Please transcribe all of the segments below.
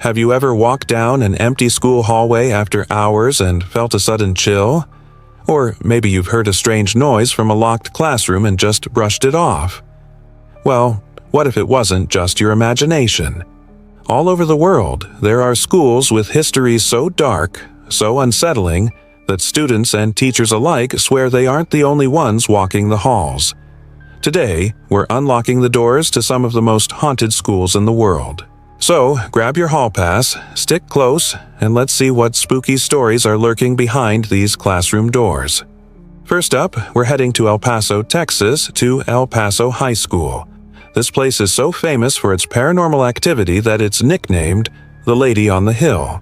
Have you ever walked down an empty school hallway after hours and felt a sudden chill? Or maybe you've heard a strange noise from a locked classroom and just brushed it off. Well, what if it wasn't just your imagination? All over the world, there are schools with histories so dark, so unsettling, that students and teachers alike swear they aren't the only ones walking the halls. Today, we're unlocking the doors to some of the most haunted schools in the world. So, grab your hall pass, stick close, and let's see what spooky stories are lurking behind these classroom doors. First up, we're heading to El Paso, Texas, to El Paso High School. This place is so famous for its paranormal activity that it's nicknamed the Lady on the Hill.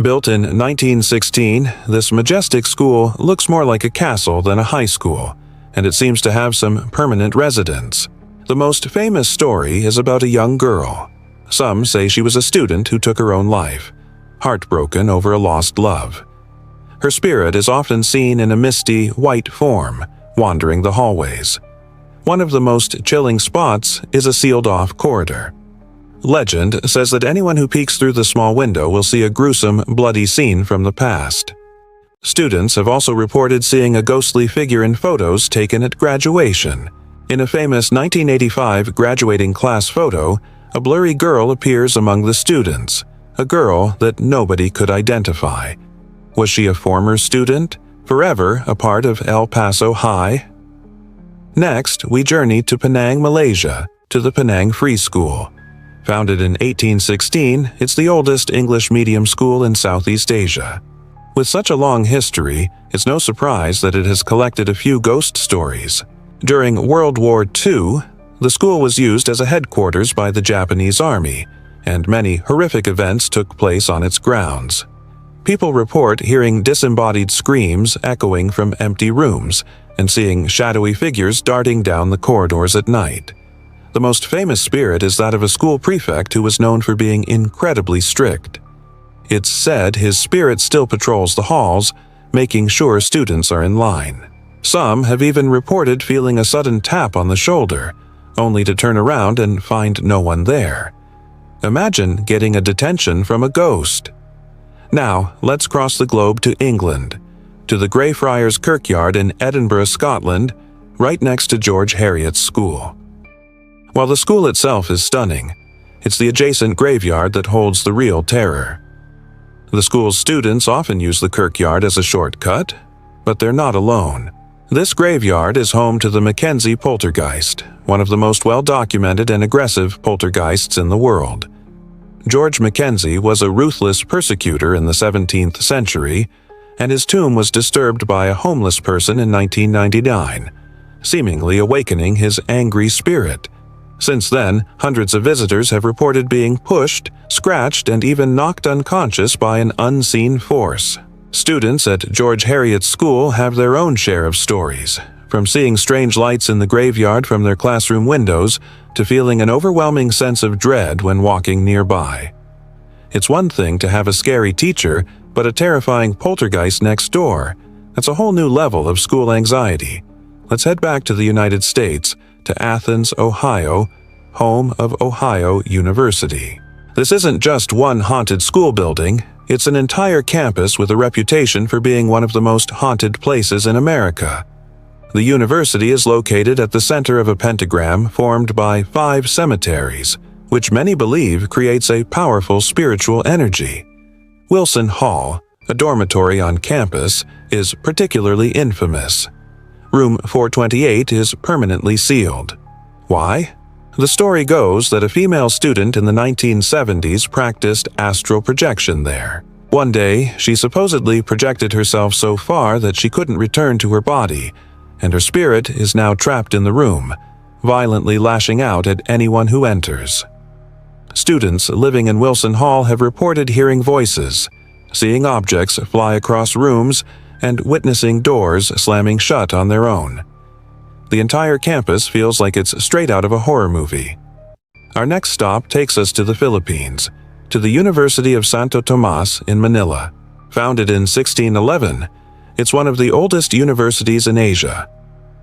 Built in 1916, this majestic school looks more like a castle than a high school, and it seems to have some permanent residents. The most famous story is about a young girl. Some say she was a student who took her own life, heartbroken over a lost love. Her spirit is often seen in a misty, white form, wandering the hallways. One of the most chilling spots is a sealed-off corridor. Legend says that anyone who peeks through the small window will see a gruesome, bloody scene from the past. Students have also reported seeing a ghostly figure in photos taken at graduation. In a famous 1985 graduating class photo, a blurry girl appears among the students, a girl that nobody could identify. Was she a former student, forever a part of El Paso High? Next, we journey to Penang, Malaysia, to the Penang Free School. Founded in 1816, it's the oldest English medium school in Southeast Asia. With such a long history, it's no surprise that it has collected a few ghost stories. During World War II, the school was used as a headquarters by the Japanese Army, and many horrific events took place on its grounds. People report hearing disembodied screams echoing from empty rooms and seeing shadowy figures darting down the corridors at night. The most famous spirit is that of a school prefect who was known for being incredibly strict. It's said his spirit still patrols the halls, making sure students are in line. Some have even reported feeling a sudden tap on the shoulder, only to turn around and find no one there. Imagine getting a detention from a ghost. Now, let's cross the globe to England, to the Greyfriars Kirkyard in Edinburgh, Scotland, right next to George Heriot's school. While the school itself is stunning, it's the adjacent graveyard that holds the real terror. The school's students often use the kirkyard as a shortcut, but they're not alone. This graveyard is home to the Mackenzie poltergeist, one of the most well-documented and aggressive poltergeists in the world. George Mackenzie was a ruthless persecutor in the 17th century, and his tomb was disturbed by a homeless person in 1999, seemingly awakening his angry spirit. Since then, hundreds of visitors have reported being pushed, scratched, and even knocked unconscious by an unseen force. Students at George Heriot's school have their own share of stories, from seeing strange lights in the graveyard from their classroom windows to feeling an overwhelming sense of dread when walking nearby. It's one thing to have a scary teacher, but a terrifying poltergeist next door, that's a whole new level of school anxiety. Let's head back to the United States, to Athens, Ohio, home of Ohio University. This isn't just one haunted school building, it's an entire campus with a reputation for being one of the most haunted places in America. The university is located at the center of a pentagram formed by 5 cemeteries, which many believe creates a powerful spiritual energy. Wilson Hall, a dormitory on campus, is particularly infamous. Room 428 is permanently sealed. Why? The story goes that a female student in the 1970s practiced astral projection there. One day, she supposedly projected herself so far that she couldn't return to her body, and her spirit is now trapped in the room, violently lashing out at anyone who enters. Students living in Wilson Hall have reported hearing voices, seeing objects fly across rooms, and witnessing doors slamming shut on their own. The entire campus feels like it's straight out of a horror movie. Our next stop takes us to the Philippines, to the University of Santo Tomas in Manila. Founded in 1611, it's one of the oldest universities in Asia.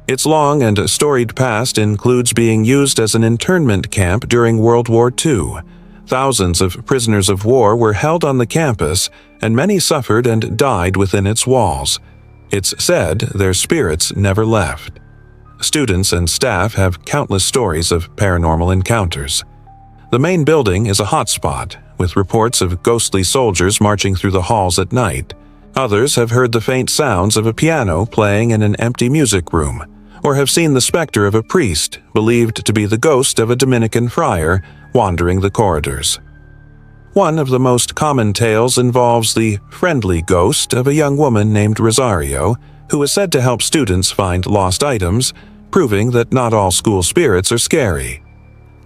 Its long and storied past includes being used as an internment camp during World War II, Thousands of prisoners of war were held on the campus, and many suffered and died within its walls. It's said their spirits never left. Students and staff have countless stories of paranormal encounters. The main building is a hotspot, with reports of ghostly soldiers marching through the halls at night. Others have heard the faint sounds of a piano playing in an empty music room, or have seen the specter of a priest, believed to be the ghost of a Dominican friar, wandering the corridors. One of the most common tales involves the friendly ghost of a young woman named Rosario, who is said to help students find lost items, proving that not all school spirits are scary.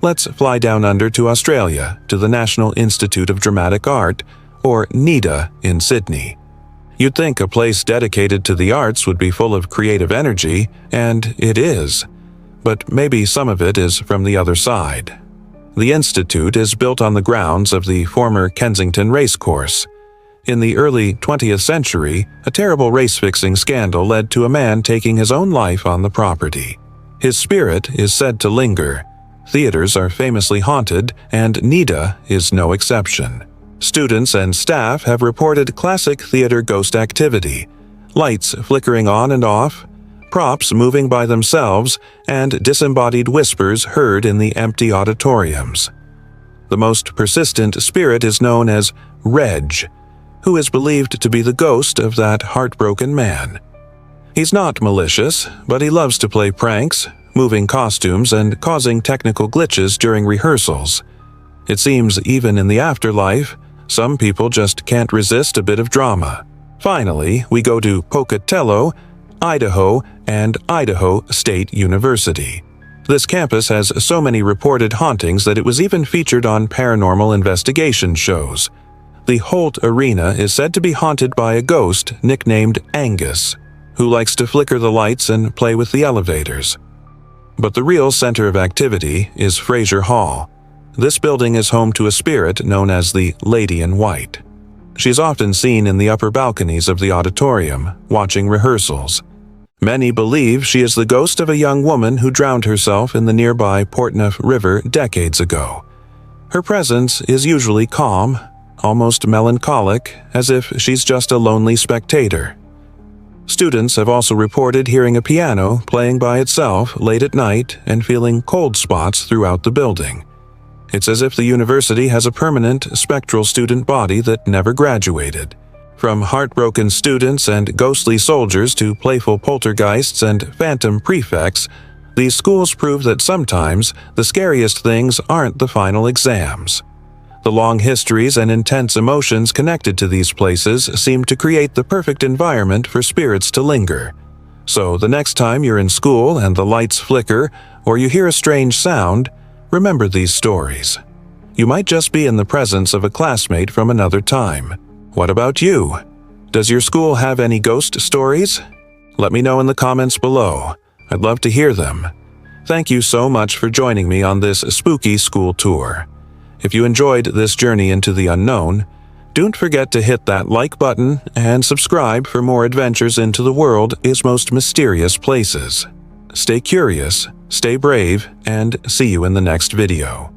Let's fly down under to Australia, to the National Institute of Dramatic Art, or NIDA, in Sydney. You'd think a place dedicated to the arts would be full of creative energy, and it is. But maybe some of it is from the other side. The institute is built on the grounds of the former Kensington Racecourse. In the early 20th century, a terrible race-fixing scandal led to a man taking his own life on the property. His spirit is said to linger. Theaters are famously haunted, and NIDA is no exception. Students and staff have reported classic theater ghost activity: lights flickering on and off, props moving by themselves, and disembodied whispers heard in the empty auditoriums. The most persistent spirit is known as Reg, who is believed to be the ghost of that heartbroken man. He's not malicious, but he loves to play pranks, moving costumes and causing technical glitches during rehearsals. It seems even in the afterlife, some people just can't resist a bit of drama. Finally, we go to Pocatello, Idaho, and Idaho State University. This campus has so many reported hauntings that it was even featured on paranormal investigation shows. The Holt Arena is said to be haunted by a ghost nicknamed Angus, who likes to flicker the lights and play with the elevators. But the real center of activity is Fraser Hall. This building is home to a spirit known as the Lady in White. She's often seen in the upper balconies of the auditorium, watching rehearsals. Many believe she is the ghost of a young woman who drowned herself in the nearby Portneuf River decades ago. Her presence is usually calm, almost melancholic, as if she's just a lonely spectator. Students have also reported hearing a piano playing by itself late at night and feeling cold spots throughout the building. It's as if the university has a permanent, spectral student body that never graduated. From heartbroken students and ghostly soldiers to playful poltergeists and phantom prefects, these schools prove that sometimes the scariest things aren't the final exams. The long histories and intense emotions connected to these places seem to create the perfect environment for spirits to linger. So the next time you're in school and the lights flicker, or you hear a strange sound, remember these stories. You might just be in the presence of a classmate from another time. What about you? Does your school have any ghost stories? Let me know in the comments below. I'd love to hear them. Thank you so much for joining me on this spooky school tour. If you enjoyed this journey into the unknown, don't forget to hit that like button and subscribe for more adventures into the world's most mysterious places. Stay curious, stay brave, and see you in the next video.